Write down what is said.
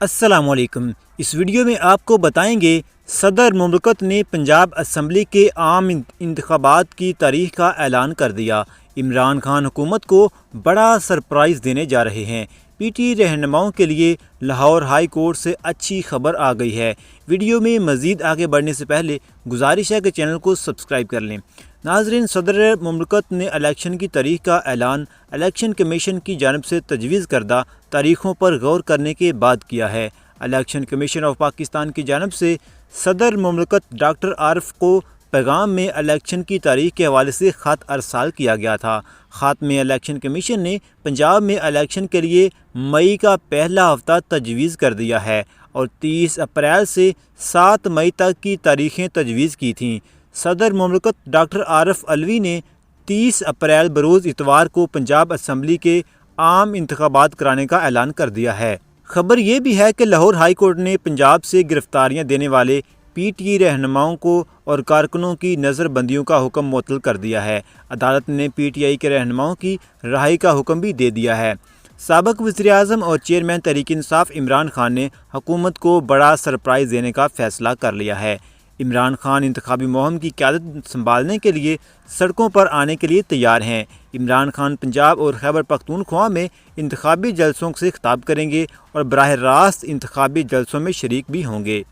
السلام علیکم۔ اس ویڈیو میں آپ کو بتائیں گے صدر مملکت نے پنجاب اسمبلی کے عام انتخابات کی تاریخ کا اعلان کر دیا۔ عمران خان حکومت کو بڑا سرپرائز دینے جا رہے ہیں۔ پی ٹی آئی رہنماؤں کے لیے لاہور ہائی کورٹ سے اچھی خبر آ گئی ہے۔ ویڈیو میں مزید آگے بڑھنے سے پہلے گزارش ہے کہ چینل کو سبسکرائب کر لیں۔ ناظرین، صدر مملکت نے الیکشن کی تاریخ کا اعلان الیکشن کمیشن کی جانب سے تجویز کردہ تاریخوں پر غور کرنے کے بعد کیا ہے۔ الیکشن کمیشن آف پاکستان کی جانب سے صدر مملکت ڈاکٹر عارف کو پیغام میں الیکشن کی تاریخ کے حوالے سے خط ارسال کیا گیا تھا۔ خط میں الیکشن کمیشن نے پنجاب میں الیکشن کے لیے مئی کا پہلا ہفتہ تجویز کر دیا ہے اور 30 اپریل سے 7 مئی تک کی تاریخیں تجویز کی تھیں۔ صدر مملکت ڈاکٹر عارف علوی نے 30 اپریل بروز اتوار کو پنجاب اسمبلی کے عام انتخابات کرانے کا اعلان کر دیا ہے۔ خبر یہ بھی ہے کہ لاہور ہائی کورٹ نے پنجاب سے گرفتاریاں دینے والے پی ٹی آئی رہنماؤں کو اور کارکنوں کی نظر بندیوں کا حکم معطل کر دیا ہے۔ عدالت نے پی ٹی آئی کے رہنماؤں کی رہائی کا حکم بھی دے دیا ہے۔ سابق وزیراعظم اور چیئرمین تحریک انصاف عمران خان نے حکومت کو بڑا سرپرائز دینے کا فیصلہ کر لیا ہے۔ عمران خان انتخابی مہم کی قیادت سنبھالنے کے لیے سڑکوں پر آنے کے لیے تیار ہیں۔ عمران خان پنجاب اور خیبر پختونخوا میں انتخابی جلسوں سے خطاب کریں گے اور براہ راست انتخابی جلسوں میں شریک بھی ہوں گے۔